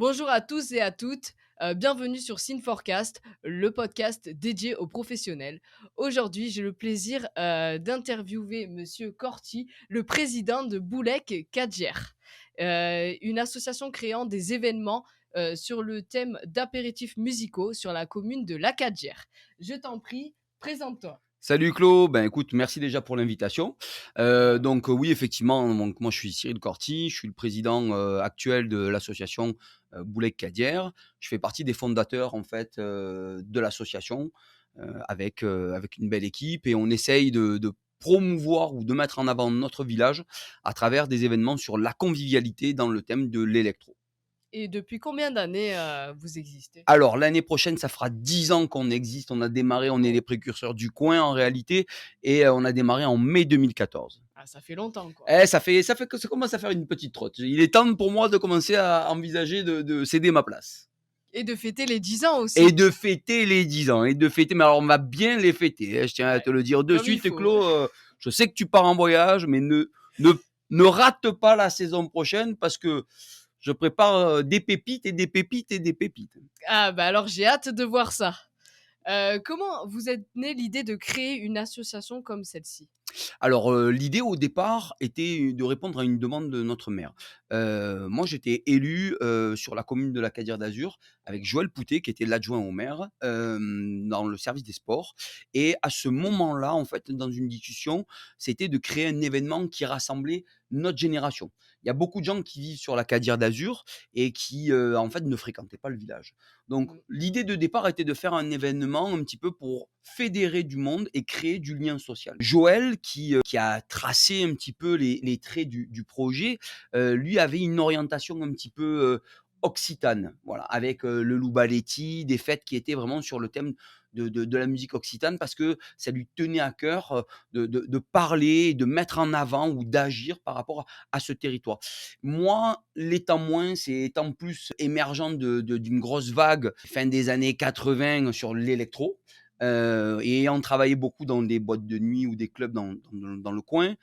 Bonjour à tous et à toutes, bienvenue sur Synforecast, le podcast dédié aux professionnels. Aujourd'hui, j'ai le plaisir, d'interviewer monsieur Corti, le président de Boulek Kadjer, une association créant des événements, sur le thème d'apéritifs musicaux sur la commune de Lakadjer. Je t'en prie, présente-toi. Salut Claude, ben écoute, merci déjà pour l'invitation. Oui, effectivement, donc moi je suis Cyril Corti, je suis le président actuel de l'association Boulek Cadière. Je fais partie des fondateurs en fait de l'association avec une belle équipe et on essaye de promouvoir ou de mettre en avant notre village à travers des événements sur la convivialité dans le thème de l'électro. Et depuis combien d'années, vous existez? Alors, l'année prochaine, ça fera 10 ans qu'on existe. On a démarré, on est les précurseurs du coin en réalité et on a démarré en mai 2014. Ah, ça fait longtemps, quoi. Ça fait que ça commence à faire une petite trotte. Il est temps pour moi de commencer à envisager de céder ma place Et de fêter les 10 ans et aussi. de fêter les 10 ans et de fêter, mais alors on va bien les fêter, hein, je tiens à Ouais, te le dire de comme il suite, faut. Claude, je sais que tu pars en voyage, mais ne ne rate pas la saison prochaine parce que je prépare, des pépites et des pépites et des pépites. Ah bah, alors j'ai hâte de voir ça. Comment vous êtes née l'idée de créer une association comme celle-ci? Alors, l'idée au départ était de répondre à une demande de notre maire. Moi j'étais élu, sur la commune de l'Acadière d'Azur avec Joël Poutet qui était l'adjoint au maire, dans le service des sports et à ce moment-là, en fait, dans une discussion, c'était de créer un événement qui rassemblait notre génération. Il y a beaucoup de gens qui vivent sur l'Acadière d'Azur et qui, en fait, ne fréquentaient pas le village. Donc Mmh. l'idée de départ était de faire un événement un petit peu pour fédérer du monde et créer du lien social. Joël qui a tracé un petit peu les traits du projet, lui avait une orientation un petit peu, occitane, voilà, avec, le Loubaletti, des fêtes qui étaient vraiment sur le thème de la musique occitane parce que ça lui tenait à cœur, de parler et de mettre en avant ou d'agir par rapport à ce territoire. Moi, l'étant moins, c'est étant plus émergent d'une grosse vague fin des années 80 sur l'électro, et ayant travaillé beaucoup dans des boîtes de nuit ou des clubs dans le coin,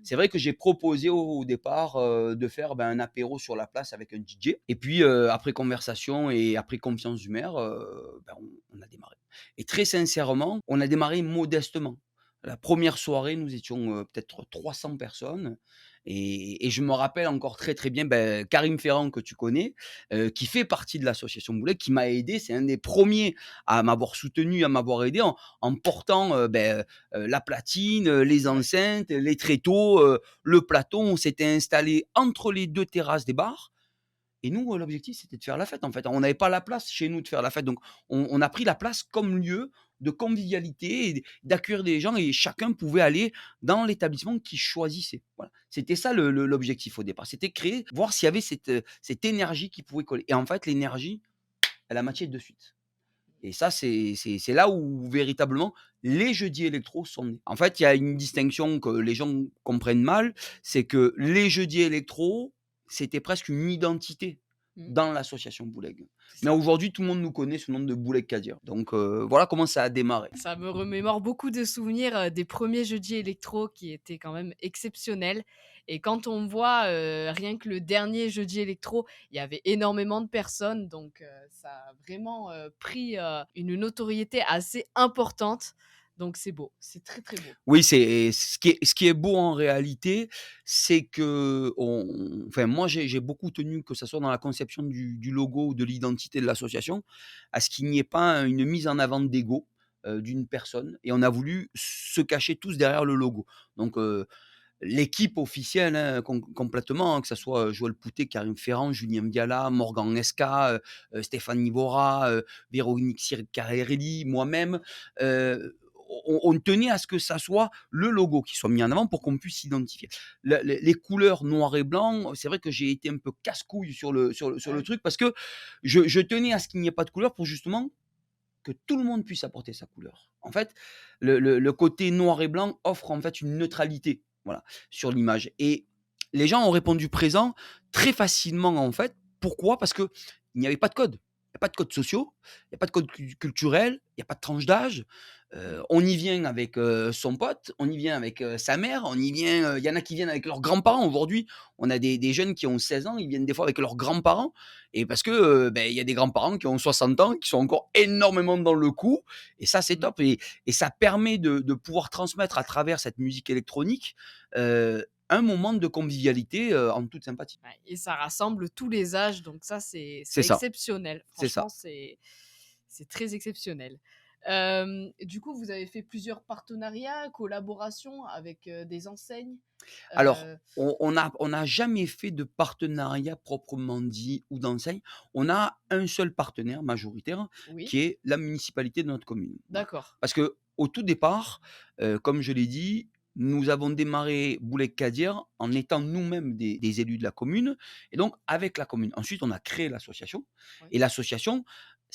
c'est vrai que j'ai proposé au départ, de faire, un apéro sur la place avec un DJ et puis, après conversation et après confiance du maire, on a démarré et très sincèrement, on a démarré modestement. La première soirée, nous étions, peut-être 300 personnes et je me rappelle encore très, très bien, Karim Ferrand que tu connais, qui fait partie de l'association Boulet, qui m'a aidé. C'est un des premiers à m'avoir soutenu, à m'avoir aidé en portant, la platine, les Ouais. enceintes, les tréteaux, le plateau. On s'était installé entre les 2 terrasses des bars et nous, l'objectif, c'était de faire la fête, en fait. On n'avait pas la place chez nous de faire la fête, donc on a pris la place comme lieu de convivialité et d'accueillir des gens et chacun pouvait aller dans l'établissement qu'il choisissait. Voilà. C'était ça l'objectif au départ. C'était créer, voir s'il y avait cette énergie qui pouvait coller et en fait, l'énergie, elle a matché de suite et ça, c'est là où véritablement les jeudis électro sont nés. En fait, il y a une distinction que les gens comprennent mal, c'est que les jeudis électro, c'était presque une identité Mmh. dans l'association Bouleg. C'est Mais ça. aujourd'hui, tout le monde nous connaît sous le nom de Bouleg Kadir. Donc voilà comment ça a démarré. Ça me remémore beaucoup de souvenirs, des premiers jeudis électro qui étaient quand même exceptionnels et quand on voit, rien que le dernier jeudi électro, il y avait énormément de personnes donc ça a vraiment, pris, une notoriété assez importante donc c'est beau, c'est très, très beau. Oui, c'est ce qui est beau en réalité, c'est qu'on enfin moi j'ai beaucoup tenu, que ça soit dans la conception du logo ou de l'identité de l'association, à ce qu'il n'y ait pas une mise en avant d'ego, d'une personne et on a voulu se cacher tous derrière le logo. Donc l'équipe officielle, hein, complètement, hein, que ça soit, Joël Poutet, Karim Ferrand, Julien Viala, Morgan Esca, Stéphane Nivora, Véronique Ciricarelli, moi-même, on tenait à ce que ça soit le logo qui soit mis en avant pour qu'on puisse s'identifier. Les couleurs noir et blanc, c'est vrai que j'ai été un peu casse-couille sur le Ouais. truc parce que je tenais à ce qu'il n'y ait pas de couleur pour justement que tout le monde puisse apporter sa couleur. En fait, le côté noir et blanc offre en fait une neutralité, voilà, sur l'image et les gens ont répondu présent très facilement en fait. Pourquoi? Parce qu'il n'y avait pas de code. Il y a pas de codes sociaux, il y a pas de codes culturels, il y a pas de tranche d'âge. Mmh. On y vient avec, son pote, on y vient avec, sa mère, on y vient, il y en a qui viennent avec leurs grands-parents. Aujourd'hui, on a des jeunes qui ont 16 ans, ils viennent des fois avec leurs grands-parents et parce que, il y a des grands-parents qui ont 60 ans, qui sont encore énormément dans le coup et ça, c'est Mmh. top et ça permet de pouvoir transmettre à travers cette musique électronique, un moment de convivialité, en toute sympathie. Ouais et ça rassemble tous les âges, donc ça, c'est C'est ça, exceptionnel. c'est Franchement, ça. c'est très exceptionnel. Du coup, vous avez fait plusieurs partenariats, collaborations avec, des enseignes? Alors, Heu, on n'a jamais fait de partenariat proprement dit ou d'enseigne. On a un seul partenaire majoritaire oui, qui est la municipalité de notre commune, voilà. d'accord. Parce que au tout départ, comme je l'ai dit, nous avons démarré Boulek-Kadir en étant nous-mêmes des élus de la commune et donc avec la commune. Ensuite, on a créé l'association Oui, et l'association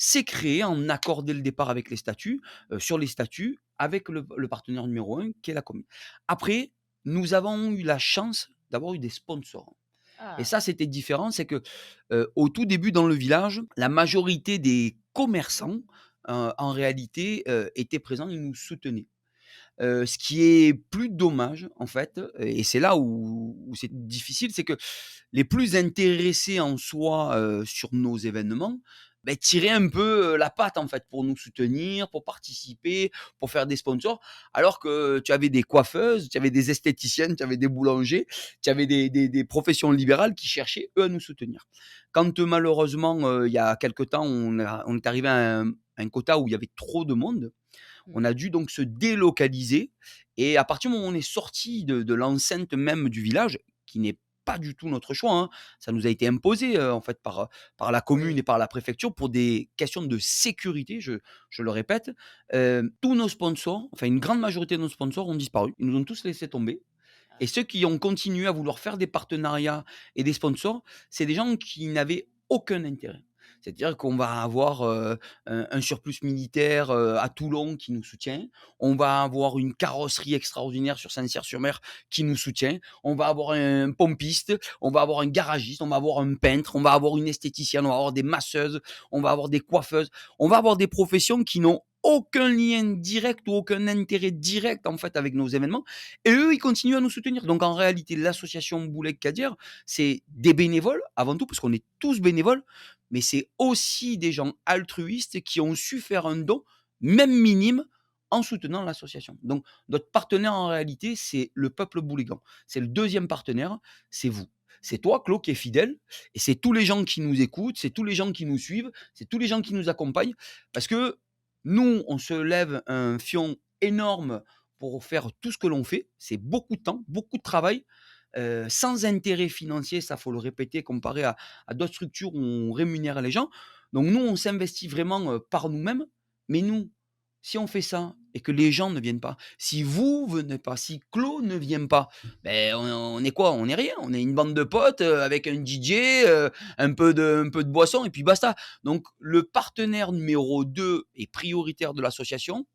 s'est créée en accord dès le départ avec les statuts, sur les statuts avec le partenaire numéro un qui est la commune. Après, nous avons eu la chance d'avoir eu des sponsors et ah, ça, c'était différent. C'est que, au tout début dans le village, la majorité des commerçants, en réalité, étaient présents, ils nous soutenaient. Ce qui est plus dommage, en fait, et c'est là où c'est difficile, c'est que les plus intéressés en soi, sur nos événements, tiraient un peu, la patte, en fait, pour nous soutenir, pour participer, pour faire des sponsors. Alors que tu avais des coiffeuses, tu avais des esthéticiennes, tu avais des boulangers, tu avais des professions libérales qui cherchaient, eux, à nous soutenir. Quand, malheureusement, il y a quelque temps, on est arrivé à un quota où il y avait trop de monde, mmh, on a dû donc se délocaliser et à partir du moment où on est sorti de l'enceinte même du village, qui n'est pas du tout notre choix, hein, ça nous a été imposé, en fait par la commune oui, et par la préfecture pour des questions de sécurité, je le répète. Tous nos sponsors, enfin une grande majorité de nos sponsors ont disparu. Ils nous ont tous laissé tomber ah, et ceux qui ont continué à vouloir faire des partenariats et des sponsors, c'est des gens qui n'avaient aucun intérêt. C'est-à-dire qu'on va avoir, un surplus militaire, à Toulon qui nous soutient. On va avoir une carrosserie extraordinaire sur Saint-Cyr-sur-Mer qui nous soutient. On va avoir un pompiste, on va avoir un garagiste, on va avoir un peintre, on va avoir une esthéticienne, on va avoir des masseuses, on va avoir des coiffeuses. On va avoir des professions qui n'ont aucun lien direct ou aucun intérêt direct, en fait, avec nos événements et eux, ils continuent à nous soutenir. Donc en réalité, l'association Boulek Kadir, c'est des bénévoles avant tout, parce qu'on est tous bénévoles, mais c'est aussi des gens altruistes qui ont su faire un don, même minime, en soutenant l'association. Donc notre partenaire en réalité, c'est le peuple boulégan. C'est le deuxième partenaire, c'est vous. C'est toi, Claude, qui est fidèle, et c'est tous les gens qui nous écoutent, c'est tous les gens qui nous suivent, c'est tous les gens qui nous accompagnent, parce que nous, on se lève un fion énorme pour faire tout ce que l'on fait. C'est beaucoup de temps, beaucoup de travail, sans intérêt financier, ça faut le répéter, comparé à d'autres structures où on rémunère les gens. Donc nous, on s'investit vraiment, par nous-mêmes, mais nous, si on fait ça et que les gens ne viennent pas, si vous venez pas, si Claude ne vient pas, on est quoi? On est rien, on est une bande de potes, avec un DJ, un peu de boisson et puis basta. Donc le partenaire numéro 2 et prioritaire de l'association,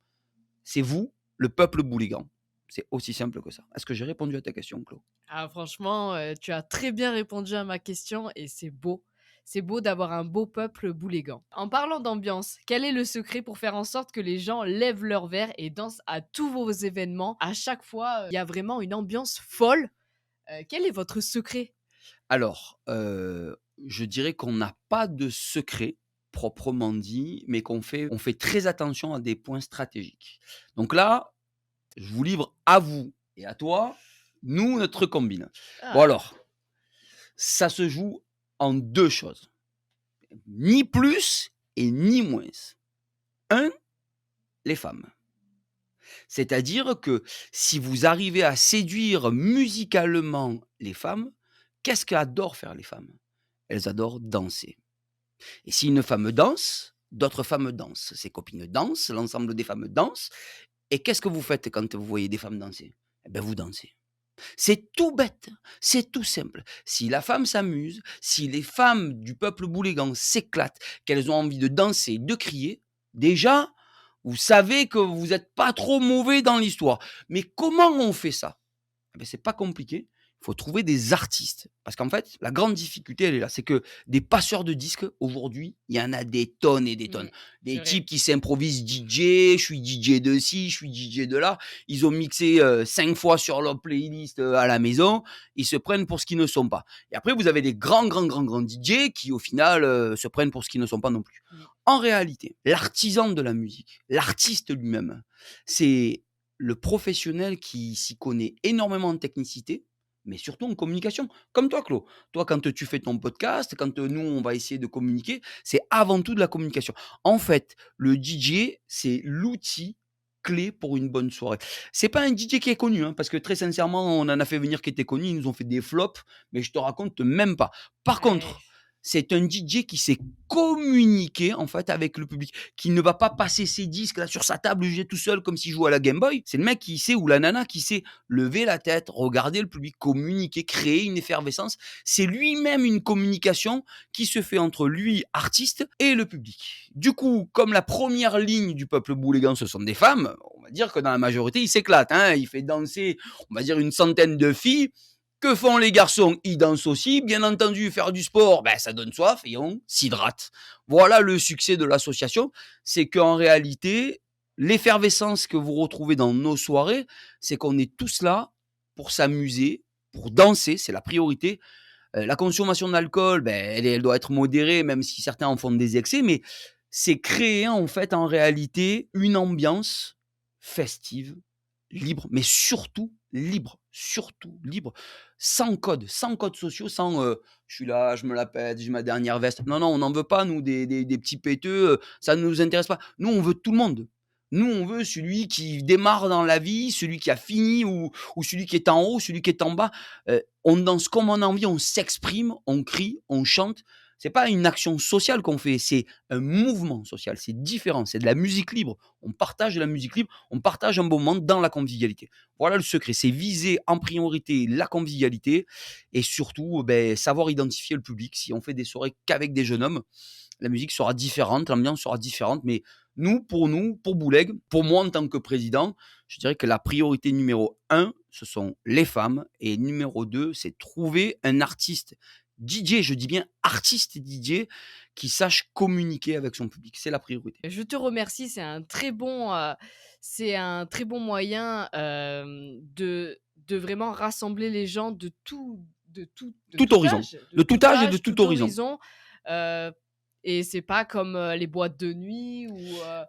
c'est vous, le peuple Bouligan. C'est aussi simple que ça. Est-ce que j'ai répondu à ta question, Claude? ah franchement, tu as très bien répondu à ma question et c'est beau. C'est beau d'avoir un beau peuple boulégan. En parlant d'ambiance, quel est le secret pour faire en sorte que les gens lèvent leur verre et dansent à tous vos événements? À chaque fois, il y a vraiment une ambiance folle. Quel est votre secret? Alors, je dirais qu'on n'a pas de secret proprement dit, mais on fait très attention à des points stratégiques. Donc là, je vous livre à vous et à toi, nous, notre combine. Bon Ah, alors, ça se joue en 2 choses, ni plus et ni moins. Un, les femmes. C'est-à-dire que si vous arrivez à séduire musicalement les femmes, qu'est-ce qu'adorent faire les femmes? Elles adorent danser. Et si une femme danse, d'autres femmes dansent. Ses copines dansent, l'ensemble des femmes dansent. Et qu'est-ce que vous faites quand vous voyez des femmes danser? Eh ben, vous dansez. C'est tout bête, c'est tout simple. Si la femme s'amuse, si les femmes du peuple boulégan s'éclatent, qu'elles ont envie de danser, de crier, déjà, vous savez que vous n'êtes pas trop mauvais dans l'histoire. Mais comment on fait ça? Eh ben, c'est pas compliqué. faut trouver des artistes. Parce qu'en fait, la grande difficulté, elle est là. C'est que des passeurs de disques, aujourd'hui, il y en a des tonnes et des tonnes. Mmh. C'est Des vrai. types qui s'improvisent DJ, je suis DJ de ci, je suis DJ de là. Ils ont mixé 5 fois sur leur playlist à la maison. Ils se prennent pour ce qu'ils ne sont pas. Et après, vous avez des grands DJ qui, au final, se prennent pour ce qu'ils ne sont pas non plus. Mmh. En réalité, l'artisan de la musique, l'artiste lui-même, c'est le professionnel qui s'y connaît énormément en technicité, mais surtout en communication. Comme toi, Claude. Toi, quand tu fais ton podcast, quand nous, on va essayer de communiquer, c'est avant tout de la communication. En fait, le DJ, c'est l'outil clé pour une bonne soirée. C'est pas un DJ qui est connu, hein, parce que très sincèrement, on en a fait venir qui étaient connus, ils nous ont fait des flops, mais je te raconte même pas. Par Ouais. contre, c'est un DJ qui sait communiquer en fait avec le public, qui ne va pas passer ses disques là sur sa table jugé tout seul comme s'il jouait à la Game Boy. C'est le mec qui sait, ou la nana qui sait lever la tête, regarder le public, communiquer, créer une effervescence. C'est lui-même une communication qui se fait entre lui, artiste, et le public. Du coup, comme la première ligne du peuple boulégan, ce sont des femmes, on va dire que dans la majorité, il s'éclate. Hein, il fait danser, on va dire, une centaine de filles. Que font les garçons? Ils dansent aussi. Bien entendu, faire du sport, ben, ça donne soif et on s'hydrate. Voilà le succès de l'association. C'est qu'en réalité, l'effervescence que vous retrouvez dans nos soirées, c'est qu'on est tous là pour s'amuser, pour danser, c'est la priorité. La consommation d'alcool, ben, elle doit être modérée, même si certains en font des excès, mais c'est créer en fait, en réalité, une ambiance festive, libre, mais surtout libre, sans codes sociaux, sans je suis là, je me la pète, j'ai ma dernière veste. Non, non, on n'en veut pas, nous, des petits péteux, ça ne nous intéresse pas. Nous, on veut tout le monde. Nous, on veut celui qui démarre dans la vie, celui qui a fini ou celui qui est en haut, celui qui est en bas. On danse comme on a envie, on s'exprime, on crie, on chante. C'est pas une action sociale qu'on fait, c'est un mouvement social. C'est différent, c'est de la musique libre. On partage de la musique libre, on partage un bon moment dans la convivialité. Voilà le secret, c'est viser en priorité la convivialité et surtout ben, savoir identifier le public. Si on fait des soirées qu'avec des jeunes hommes, la musique sera différente, l'ambiance sera différente, mais nous, pour Bouleg, pour moi en tant que président, je dirais que la priorité numéro un, ce sont les femmes, et numéro 2, c'est trouver un artiste DJ, je dis bien artiste DJ, qui sache communiquer avec son public. C'est la priorité. Je te remercie, c'est un très bon moyen, de vraiment rassembler les gens de Tout horizon. De tout tout âge et de âge, tout tout horizon. horizon, heu et c'est pas comme, les boîtes de nuit où,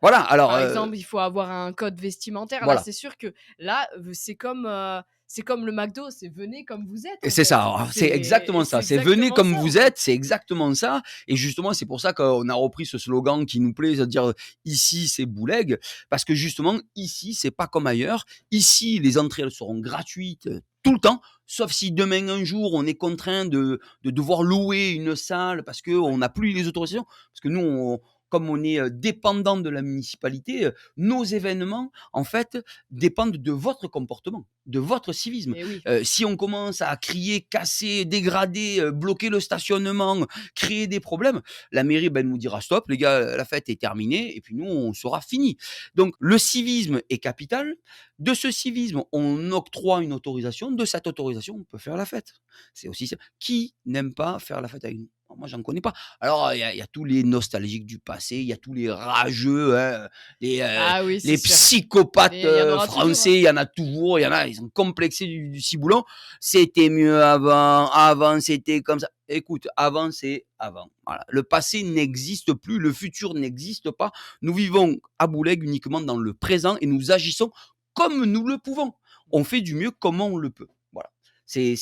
Voilà, alors, par exemple, il faut avoir un code vestimentaire. Là, voilà. c'est sûr que là, c'est comme le McDo, c'est venez comme vous êtes, Et en c'est fait. ça, alors c'est exactement ça. C'est C'est venez exactement comme ça, en vous fait. êtes, c'est exactement ça. Et justement, c'est pour ça qu'on a repris ce slogan qui nous plaît, c'est-à-dire ici c'est Bouleg, parce que justement ici c'est pas comme ailleurs. Ici les entrées elles seront gratuites tout le temps, sauf si demain un jour on est contraint de devoir louer une salle parce que on n'a plus les autorisations, parce que nous comme on est dépendant de la municipalité, nos événements, en fait, dépendent de votre comportement, de votre civisme. Et oui. Si on commence à crier, casser, dégrader, bloquer le stationnement, créer des problèmes, la mairie ben, nous dira stop, les gars, la fête est terminée, et puis nous, on sera fini. Donc le civisme est capital. De ce civisme, on octroie une autorisation. De cette autorisation, on peut faire la fête. C'est aussi ça. Qui n'aime pas faire la fête avec nous? Moi, j'en connais pas. Alors, il y a tous les nostalgiques du passé, il y a tous les rageux, hein, les, euh, Ah oui, c'est les sûr. psychopathes Mais il y en aura toujours, français, hein. il y en a toujours, il y en a, ils sont complexés du ciboulon. C'était mieux avant c'était comme ça. Écoute, avant c'est avant. Voilà. Le passé n'existe plus, le futur n'existe pas. Nous vivons à Bouleg uniquement dans le présent et nous agissons comme nous le pouvons. On fait du mieux comme on le peut. Voilà. Il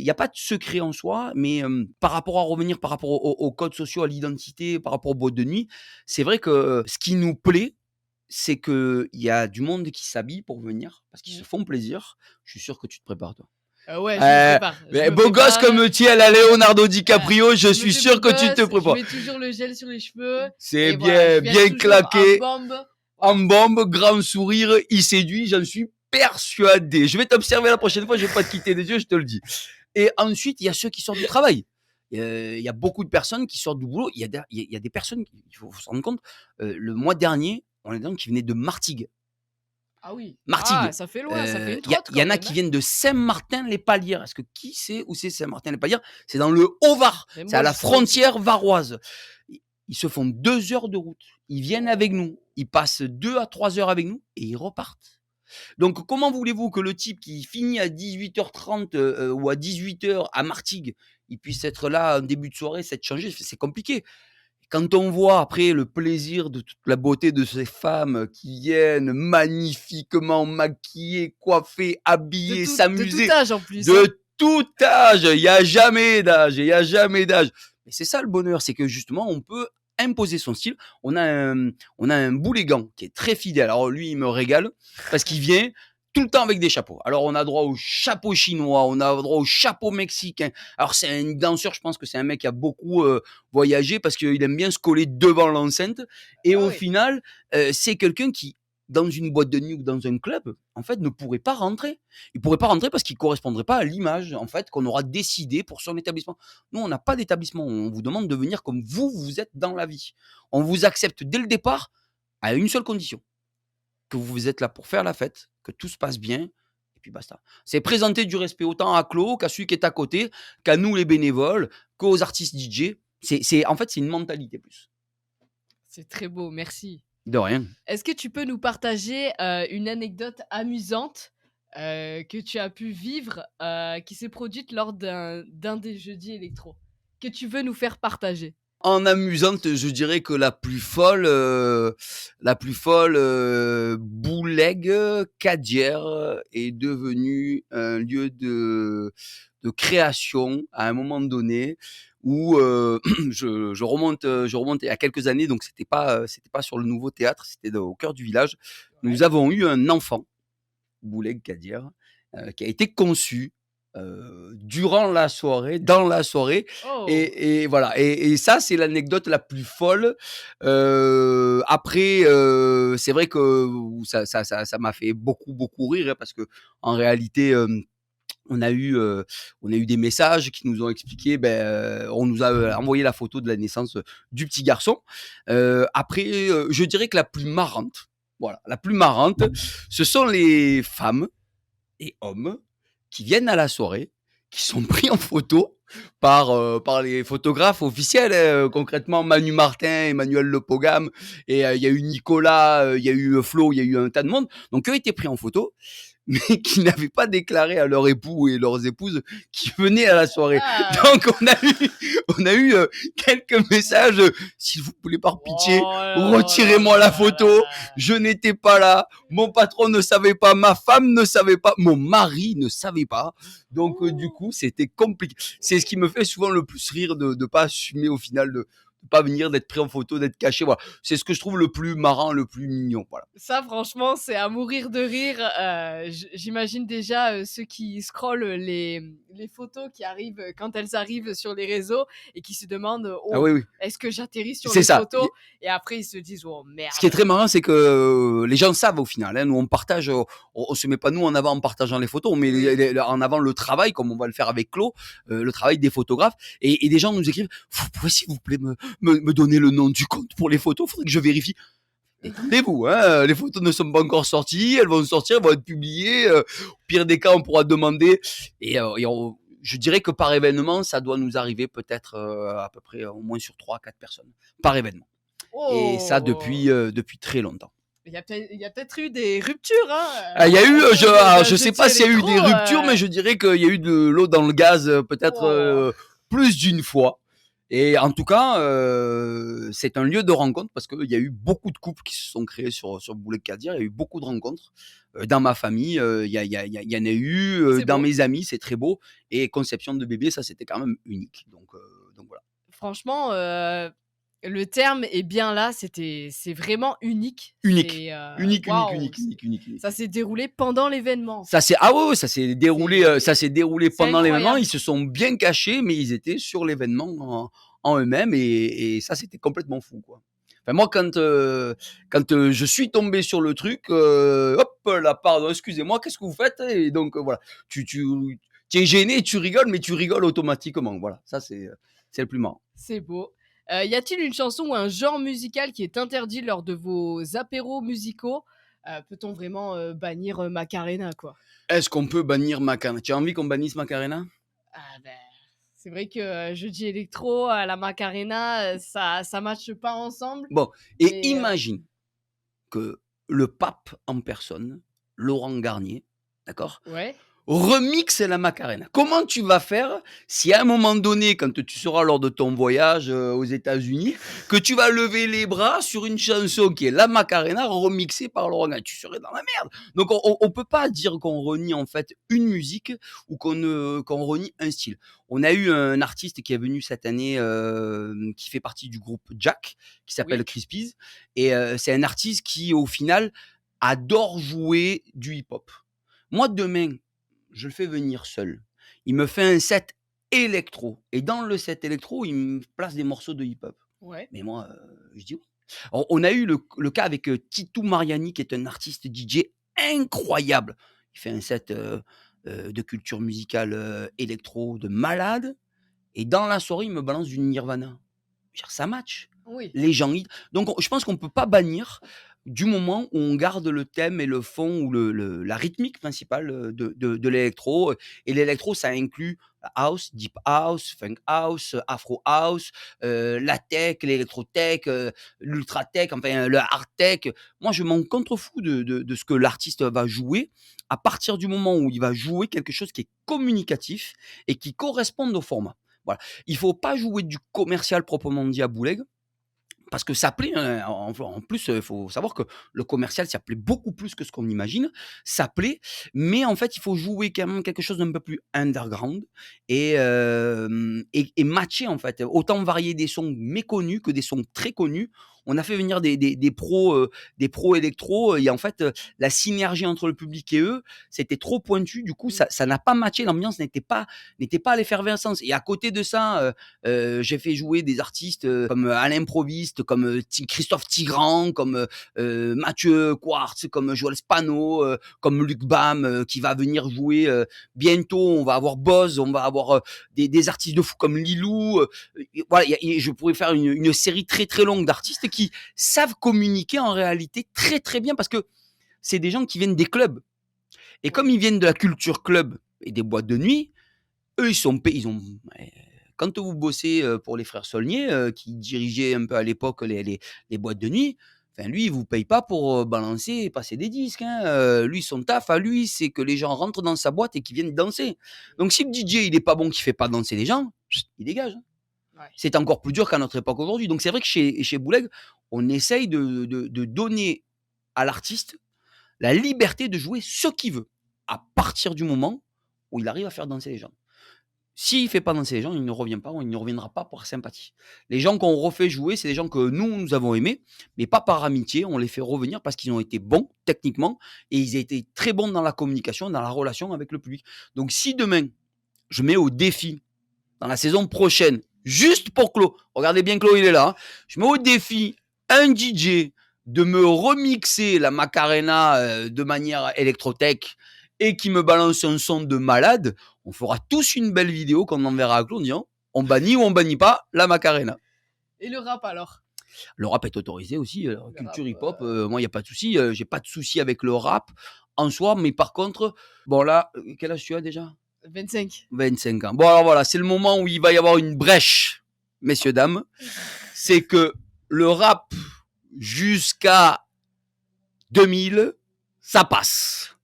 n'y a pas de secret en soi, mais par rapport à revenir, par rapport aux codes sociaux, à l'identité, par rapport aux boîtes de nuit, c'est vrai que ce qui nous plaît, c'est qu'il y a du monde qui s'habille pour venir, parce qu'ils se Mmh. font plaisir. Je suis sûr que tu te prépares, toi. Ouais, je me prépare. Je Mais me beau gosse prépare, comme tu es à la Leonardo DiCaprio, je je me suis fais beau sûr que tu te gosse, je prépares. mets toujours le gel sur les cheveux C'est et voilà, je bien, viens bien toujours en claqué, bombe. en Voilà. bombe, grand sourire, il séduit, j'en suis persuadé. Je vais t'observer la prochaine fois, je vais pas te quitter des yeux, je te le dis. Et ensuite, il y a ceux qui sortent du travail. Il y a beaucoup de personnes qui sortent du boulot. Il y a des personnes, il faut se rendre compte, le mois dernier, on a des gens qui venaient de Martigues. Ah oui. Ah, Martigues. ça fait loin, ça fait une Il trotte y quand en a même, qui hein? viennent de Saint-Martin-les-Palières. Est-ce que qui sait où c'est Saint-Martin-les-Palières? C'est dans le Haut-Var, Mais c'est à moi, la je saurais aussi. frontière varoise. Ils se font 2 heures de route. Ils viennent avec nous, Oh! ils passent 2 à 3 heures avec nous et ils repartent. Donc comment voulez-vous que le type qui finit à 18h30, ou à 18h à Martigues, il puisse être là en début de soirée, s'être changé? C'est compliqué. Quand on voit après le plaisir de toute la beauté de ces femmes qui viennent magnifiquement maquillées, coiffées, habillées, De tout s'amuser, âge en plus, hein? de tout âge, il y a jamais d'âge, il y a jamais d'âge. Mais c'est ça le bonheur, c'est que justement on peut imposer son style. On a un Boulégan qui est très fidèle. Alors lui, il me régale parce qu'il vient tout le temps avec des chapeaux. Alors on a droit au chapeau chinois, on a droit au chapeau mexicain. Alors c'est un danseur, je pense que c'est un mec qui a beaucoup, voyager parce qu'il aime bien se coller devant l'enceinte et Ah au oui. final, c'est quelqu'un qui, dans une boîte de nuit ou dans un club, en fait, ne pourrait pas rentrer. Il pourrait pas rentrer parce qu'il correspondrait pas à l'image, en fait, qu'on aura décidé pour son établissement. Nous, on n'a pas d'établissement. On vous demande de venir comme vous êtes dans la vie. On vous accepte dès le départ à une seule condition, que vous êtes là pour faire la fête, que tout se passe bien et puis basta. C'est présenter du respect autant à Claude qu'à celui qui est à côté, qu'à nous les bénévoles, qu'aux artistes DJ. C'est en fait, c'est une mentalité plus. C'est très beau, merci. De rien. Est-ce que tu peux nous partager, une anecdote amusante, que tu as pu vivre, qui s'est produite lors d'un des jeudis électro? Que tu veux nous faire partager? En amusante, je dirais que Bouleg Cadière est devenue un lieu de création à un moment donné où, je remonte il y a quelques années, donc c'était pas sur le nouveau théâtre, c'était au cœur du village. Ouais. Nous avons eu un enfant, Bouleg Cadière, qui a été conçu, durant la soirée, dans la soirée Oh! et voilà et ça, c'est l'anecdote la plus folle. Après, c'est vrai que ça m'a fait beaucoup, beaucoup rire, hein, parce qu'en réalité, on a eu des messages qui nous ont expliqué, on nous a, envoyé la photo de la naissance, du petit garçon. Après, je dirais que la plus marrante, voilà, la plus marrante, ce sont les femmes et hommes qui viennent à la soirée, qui sont pris en photo par les photographes officiels, hein, concrètement Manu Martin, Emmanuel Le Pogam et il y a eu Nicolas, il y a eu Flo, il y a eu un tas de monde. Donc eux étaient pris en photo, mais qui n'avaient pas déclaré à leur époux et leurs épouses qui venaient à la soirée. Ah! Donc on a eu quelques messages, s'il vous plaît par pitié, Oh là là retirez-moi la là photo, là! je n'étais pas là, mon patron ne savait pas, ma femme ne savait pas, mon mari ne savait pas. Donc du Oh! coup, c'était compliqué. C'est ce qui me fait souvent le plus rire de pas assumer au final de pas venir, d'être pris en photo, d'être caché. Voilà, c'est ce que je trouve le plus marrant, le plus mignon. Voilà. Ça franchement, c'est à mourir de rire, j'imagine déjà, ceux qui scrollent les photos qui arrivent, quand elles arrivent sur les réseaux et qui se demandent: Ah «Oh, oui, oui, est-ce que j'atterris sur c'est les ça. photos?» et après ils se disent: «Oh Ce qui est merde!» très marrant, c'est que les gens savent au final, hein. Nous, on partage, on se met pas nous en avant en partageant les photos, on met Oui. en avant le travail, comme on va le faire avec Claude, le travail des photographes. Et des gens nous écrivent: «Vous pouvez s'il vous plaît me donner le nom du compte pour les photos? Faudrait que je vérifie». Détendez-vous, hein, les photos ne sont pas encore sorties, elles vont sortir, elles vont être publiées. Au pire des cas, on pourra demander. Je dirais que par événement, ça doit nous arriver peut-être à peu près au moins sur 3 4 personnes par événement. Et ça Oh! depuis très longtemps. Il y a peut-être eu des ruptures, hein, Ah, il y a eu, au sein de d'un je sais jeudi pas s'il y a eu électro, des ruptures, mais je dirais qu'il y a eu de l'eau dans le gaz, peut-être oh! plus d'une fois. Et en tout cas, c'est un lieu de rencontre parce qu'il y a eu beaucoup de couples qui se sont créés sur Boulay Cadir. Il y a eu beaucoup de rencontres. Dans ma famille, il y en a eu. C'est Dans beau. mes amis, c'est très beau. Et conception de bébé, ça, c'était quand même unique. Donc voilà. Franchement, le terme est bien là, c'est vraiment unique. Unique. C'est, Unique, unique, waouh! unique, unique, unique, unique. Ça s'est déroulé pendant l'événement, en Ça fait. s'est ah ouais, ouais, ça C'est s'est déroulé c'est pendant l'événement. Ils incroyable. se sont bien cachés, mais ils étaient sur l'événement en eux-mêmes et ça, c'était complètement fou, quoi. Enfin moi, quand je suis tombé sur le truc, hop là, pardon, excusez-moi, qu'est-ce que vous faites? Et donc, voilà, tu es gêné, tu rigoles, mais tu rigoles automatiquement. Voilà, ça, c'est le plus marrant. C'est beau. Y a-t-il une chanson ou un genre musical qui est interdit lors de vos apéros musicaux? peut-on vraiment, bannir, Macarena, quoi? Est-ce qu'on peut bannir Macarena? Tu as envie qu'on bannisse Macarena? Ah beh, c'est vrai que, jeudi électro, la Macarena, ça matche pas ensemble, Bon, et mais imagine que le pape en personne, Laurent Garnier, d'accord, ouais, remixe la Macarena. Comment tu vas faire si à un moment donné, quand tu seras lors de ton voyage, aux États-Unis, que tu vas lever les bras sur une chanson qui est la Macarena remixée par Laurent Garnier? Tu serais dans la merde. Donc on peut pas dire qu'on renie en fait une musique ou qu'on renie un style. On a eu un artiste qui est venu cette année, qui fait partie du groupe Jack, qui s'appelle oui, Crispies et c'est un artiste qui au final adore jouer du hip-hop. Moi demain, je le fais venir seul. Il me fait un set électro et dans le set électro, il me place des morceaux de hip-hop. ouais, Mais moi, je dis oui. On a eu le cas avec, Titou Mariani qui est un artiste DJ incroyable. Il fait un set, de culture musicale, électro de malade et dans la soirée, il me balance du Nirvana. Je veux dire ça match. oui. Les gens ils donc je pense qu'on peut pas bannir du moment où on garde le thème et le fond ou le la rythmique principale, de l'électro, et l'électro ça inclut house, deep house, funk house, afro house, la tech, l'électro tech, l'ultra tech, enfin, le hard tech. Moi je m'en contrefous de ce que l'artiste va jouer, à partir du moment où il va jouer quelque chose qui est communicatif et qui corresponde au format. Voilà. Il faut pas jouer du commercial proprement dit à Bouleg, parce que ça plaît, hein, en plus, il faut savoir que le commercial, ça plaît beaucoup plus que ce qu'on imagine. Ça plaît, mais en fait, il faut jouer quand même quelque chose d'un peu plus underground et matcher, en fait. Autant varier des sons méconnus que des sons très connus. On a fait venir des pros électro et en fait, la synergie entre le public et eux, c'était trop pointu. Du coup, Mmh. ça n'a pas matché. L'ambiance n'était pas à l'effervescence et à côté de ça, j'ai fait jouer des artistes, comme à l'improviste, comme, Christophe Tigran, comme, Mathieu Quartz, comme Joël Spano, comme Luc Bam, qui va venir jouer, bientôt. On va avoir Boz, on va avoir, des artistes de fou comme Lilou, et voilà, je pourrais faire une série très, très longue d'artistes qui savent communiquer en réalité très, très bien parce que c'est des gens qui viennent des clubs et comme Oui. ils viennent de la culture club et des boîtes de nuit, eux, ils ont ouais, quand vous bossez, pour les frères Saulnier, qui dirigeaient un peu à l'époque les boîtes de nuit, enfin lui, il vous paye pas pour, balancer et passer des disques, hein, lui, son taf à lui, c'est que les gens rentrent dans sa boîte et qu'ils viennent danser. Donc si le DJ, il est pas bon, qu'il fait pas danser les gens, il dégage, hein. Ouais. C'est encore plus dur qu'à notre époque aujourd'hui. Donc c'est vrai que chez Bouleg, on essaye de donner à l'artiste la liberté de jouer ce qu'il veut, à partir du moment où il arrive à faire danser les gens. S'il ne fait pas danser les gens, il ne revient pas ou il ne reviendra pas par sympathie. Les gens qu'on refait jouer, c'est des gens que nous avons aimés, mais pas par amitié. On les fait revenir parce qu'ils ont été bons techniquement et ils étaient très bons dans la communication, dans la relation avec le public. Donc si demain, je mets au défi, dans la saison prochaine, juste pour Claude, regardez bien Claude, il est là, hein, je mets au défi un DJ de me remixer la Macarena de manière électrotech et qui me balance un son de malade, on fera tous une belle vidéo qu'on enverra à Claude en disant on bannit ou on bannit pas la Macarena. Et le rap alors? Le rap est autorisé aussi, Le rap, culture hip-hop, moi il n'y a pas de souci, j'ai pas de souci avec le rap en soi, mais par contre, bon là, quel âge tu as déjà? 25. 25 ans. Bon alors voilà, c'est le moment où il va y avoir une brèche, messieurs, dames. C'est que le rap jusqu'à 2000, ça passe.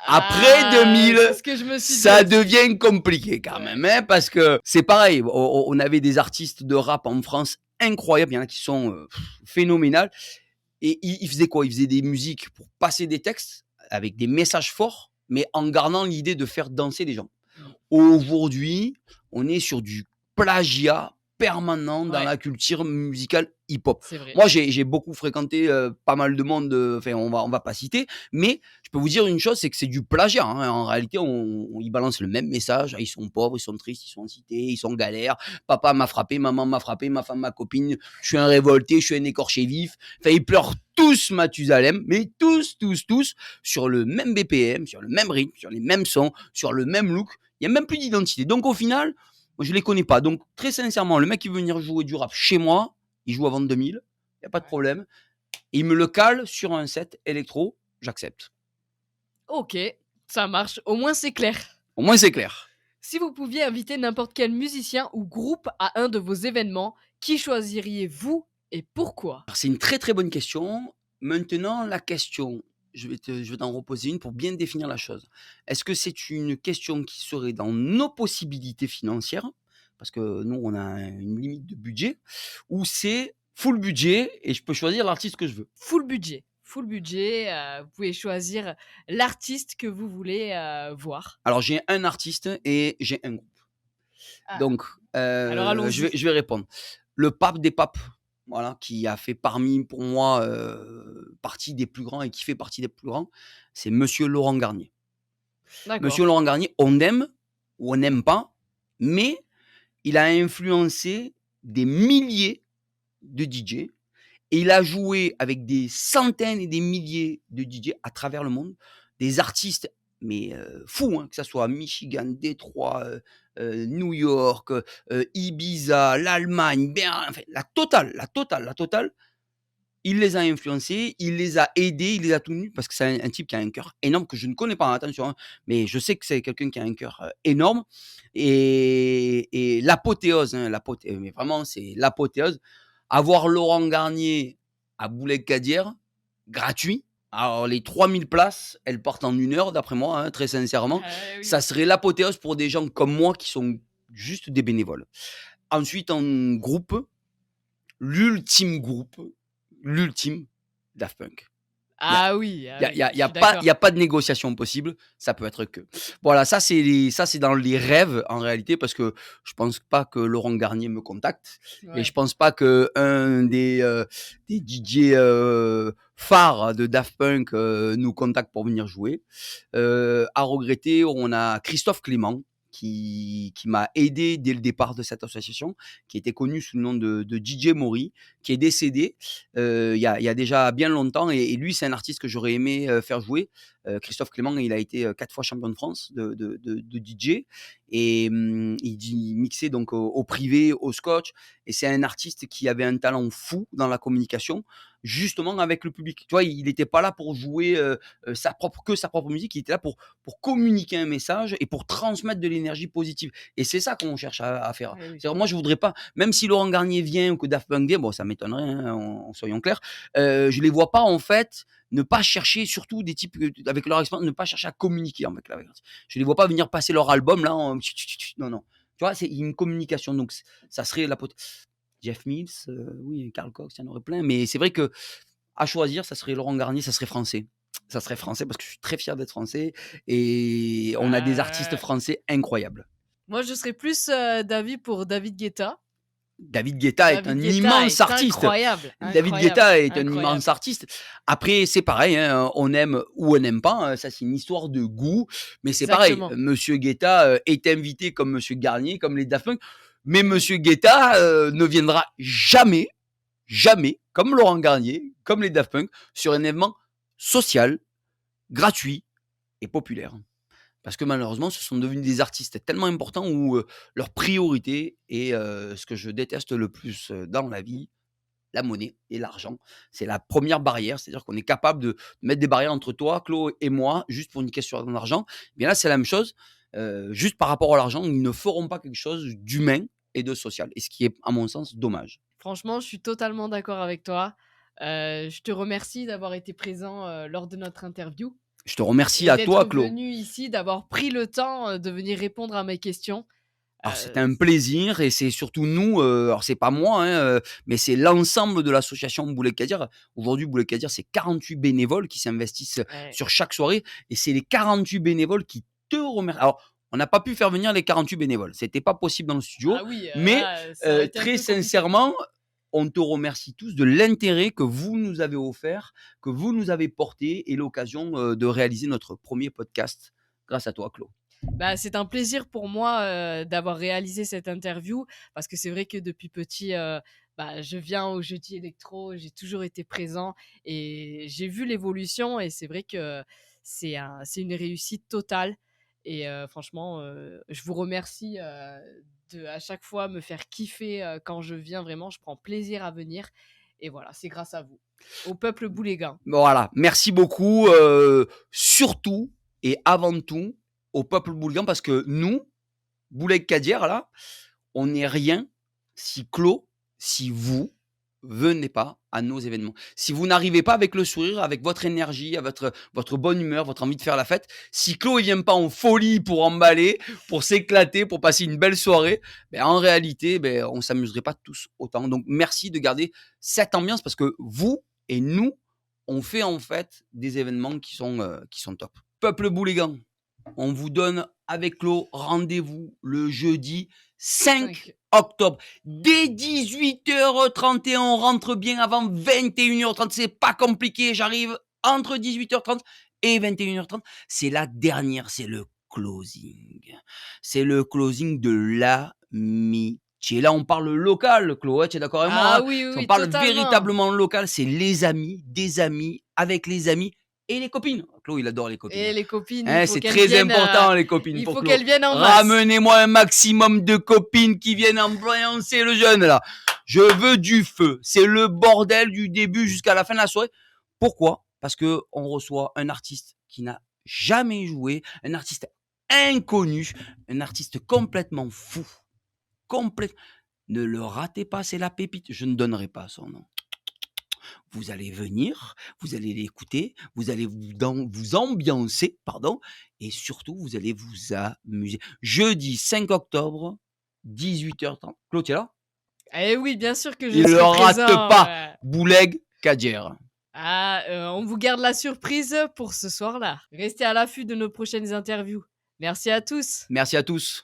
Après Ah! 2000, C'est ce que je me suis dit ça aussi. devient compliqué quand Ouais. même, hein, parce que c'est pareil, on avait des artistes de rap en France incroyables, il y en a qui sont phénoménales. Et ils faisaient quoi? Ils faisaient des musiques pour passer des textes avec des messages forts, mais en gardant l'idée de faire danser les gens. Mmh. Aujourd'hui, on est sur du plagiat permanent dans Ouais, la culture musicale hip-hop. c'est vrai. Moi, j'ai beaucoup fréquenté, pas mal de monde, enfin, on va pas citer, mais je peux vous dire une chose, c'est que c'est du plagiat, hein. En réalité, ils balancent le même message: «Ah, ils sont pauvres, ils sont tristes, ils sont en cité, ils sont en galère. Papa m'a frappé, maman m'a frappé, ma femme, ma copine, je suis un révolté, je suis un écorché vif». Enfin, ils pleurent tous Mathusalem, mais tous, tous, tous, sur le même BPM, sur le même rythme, sur les mêmes sons, sur le même look. Il y a même plus d'identité. Donc au final, moi je les connais pas. Donc très sincèrement, le mec qui veut venir jouer du rap chez moi, il joue avant 2000, il y a pas de Ouais. problème. Et il me le cale sur un set électro. j'accepte. OK, ça marche, au moins c'est clair. Au moins, c'est clair. Si vous pouviez inviter n'importe quel musicien ou groupe à un de vos événements, qui choisiriez-vous et pourquoi? Alors, c'est une très, très bonne question. Maintenant, la question, je vais t'en reposer une pour bien définir la chose. Est-ce que c'est une question qui serait dans nos possibilités financières? Parce que nous, on a une limite de budget, ou c'est full budget et je peux choisir l'artiste que je veux? Full budget. Full budget, vous pouvez choisir l'artiste que vous voulez, voir. Alors, j'ai un artiste et j'ai un groupe. Ah, Donc, alors je vais allons-y. je vais répondre. Le pape des papes, voilà, qui a fait parmi pour moi, partie des plus grands et qui fait partie des plus grands, c'est monsieur Laurent Garnier. Monsieur D'accord. Laurent Garnier, on aime ou on n'aime pas, mais il a influencé des milliers de DJ et il a joué avec des centaines et des milliers de DJ à travers le monde, des artistes, mais fous, hein, que ça soit Michigan, Détroit, New York, Ibiza, l'Allemagne, Berlin, enfin la totale. Il les a influencés, il les a aidés, il les a soutenus parce que c'est un type qui a un cœur énorme que je ne connais pas, hein, attention, hein, mais je sais que c'est quelqu'un qui a un cœur, énorme et l'apothéose, hein, mais vraiment c'est l'apothéose. Avoir Laurent Garnier à Boulay-Cadière, gratuit. Alors les 3000 places, elles partent en 1 heure d'après moi, hein, très sincèrement. Oui. Ça serait l'apothéose pour des gens comme moi qui sont juste des bénévoles. Ensuite en groupe, l'ultime groupe, l'ultime, Daft Punk. Ah oui, Il y ah a il y oui, a il je y a suis pas il y d'accord. a pas de négociation possible, ça peut être que. Voilà, ça c'est dans les rêves en réalité parce que je pense pas que Laurent Garnier me contacte et je Ouais. pense pas qu'un des DJ, phares de Daft Punk, nous contacte pour venir jouer. À regretter, on a Christophe Clément qui m'a aidé dès le départ de cette association, qui était connu sous le nom de DJ Maury, qui est décédé, il y a déjà bien longtemps et lui, c'est un artiste que j'aurais aimé, faire jouer. Christophe Clément, il a été, 4 fois champion de France de DJ et il mixait donc au privé, au scotch et c'est un artiste qui avait un talent fou dans la communication, justement avec le public. Tu vois? Il était pas là pour jouer, sa propre musique, il était là pour communiquer un message et pour transmettre de l'énergie positive et c'est ça qu'on cherche à faire. Oui, oui. C'est-à-dire moi, je voudrais pas même si Laurent Garnier vient ou que Daft Punk vient, bon ça m'étonnerait, hein, soyons clairs, je les vois pas en fait ne pas chercher surtout des types, avec leur expérience, ne pas chercher à communiquer avec la je les vois pas venir passer leur album là en non, non. Tu vois? C'est une communication donc ça serait la pot Jeff Mills, oui, Carl Cox, il y en aurait plein, mais c'est vrai que à choisir, ça serait Laurent Garnier, ça serait français. Ça serait français parce que je suis très fier d'être français et on a des artistes français incroyables. Moi je serais plus, d'avis pour David Guetta. David Guetta est David un Guetta immense est artiste. incroyable, David incroyable, Guetta est un incroyable. immense artiste. Après, c'est pareil, hein, on aime ou on n'aime pas, ça c'est une histoire de goût, mais c'est pareil, Exactement. monsieur Guetta, est invité comme monsieur Garnier, comme les Daft Punk, mais monsieur Guetta, ne viendra jamais, jamais, comme Laurent Garnier, comme les Daft Punk, sur un événement social, gratuit et populaire. Parce que malheureusement, ce sont devenus des artistes tellement importants où, leur priorité est, ce que je déteste le plus, dans la vie, la monnaie et l'argent. C'est la première barrière, c'est-à-dire qu'on est capable de mettre des barrières entre toi, Claude et moi, juste pour une question d'argent. Bien là, c'est la même chose, juste par rapport à l'argent, ils ne feront pas quelque chose d'humain et de social et ce qui est, à mon sens, dommage. Franchement, je suis totalement d'accord avec toi. Je te remercie d'avoir été présent, lors de notre interview Je te remercie et à toi, d'être Claude. venu ici, d'avoir pris le temps, de venir répondre à mes questions. Alors c'était un C plaisir et c'est surtout nous, alors c'est pas moi, hein, mais c'est l'ensemble de l'association Boulay Cadir. Aujourd'hui, Boulay Cadir, c'est 48 bénévoles qui s'investissent Ouais. sur chaque soirée et c'est les 48 bénévoles qui te remercient. Alors, on n'a pas pu faire venir les 48 bénévoles, c'était pas possible dans le studio, Ah oui, mais là, ça aurait été un très peu compliqué. sincèrement, on te remercie tous de l'intérêt que vous nous avez offert, que vous nous avez porté et l'occasion, de réaliser notre premier podcast grâce à toi, Claude. Bah, c'est un plaisir pour moi, d'avoir réalisé cette interview parce que c'est vrai que depuis petit, bah, je viens aux jeudis électro, j'ai toujours été présent et j'ai vu l'évolution et c'est vrai que c'est une réussite totale et franchement, je vous remercie, de à chaque fois me faire kiffer, quand je viens. Vraiment, je prends plaisir à venir et voilà, c'est grâce à vous, au peuple bouléguin. Voilà, merci beaucoup, surtout et avant tout au peuple boulguen parce que nous, Bouleg Cadière là, on n'est rien si Clos, si vous venez pas à nos événements. Si vous n'arrivez pas avec le sourire, avec votre énergie, avec votre bonne humeur, votre envie de faire la fête, si Clos il vient pas en folie pour emballer, pour s'éclater, pour passer une belle soirée, ben, en réalité, ben, on s'amuserait pas tous autant. Donc merci de garder cette ambiance parce que vous et nous, on fait en fait des événements qui sont top. Peuple boulégan, on vous donne avec Clos rendez-vous le jeudi 5 5. octobre. Dès 18h31, on rentre bien avant 21h30. C'est pas compliqué. J'arrive entre 18h30 et 21h30. C'est la dernière, c'est le closing. C'est le closing de l'amitié. Là, on parle local, Clo, hein, tu es d'accord avec moi, Ah hein? oui, oui, Si on oui, parle totalement. véritablement local, c'est les amis, des amis, avec les amis et les copines. Clo, il adore les copines, Et hein. les copines, il Hein, faut c'est qu'elles très viennent, important les copines il pour faut Clo. qu'elles viennent en masse. Ramenez-moi un maximum de copines qui viennent ambiancer le jeune là. Je veux du feu. C'est le bordel du début jusqu'à la fin de la soirée. Pourquoi? Parce que on reçoit un artiste qui n'a jamais joué, un artiste inconnu, un artiste complètement fou. Complète. Ne le ratez pas, c'est la pépite. Je ne donnerai pas son nom. Vous allez venir, vous allez l'écouter, vous allez vous ambiancer, pardon, et surtout, vous allez vous amuser. Jeudi 5 octobre, 18h30. Claude, tu es là? Eh oui, bien sûr que je Il ne serai rate présent, pas. Bouleg Kadjer. Ah, on vous garde la surprise pour ce soir-là. Restez à l'affût de nos prochaines interviews. Merci à tous. Merci à tous.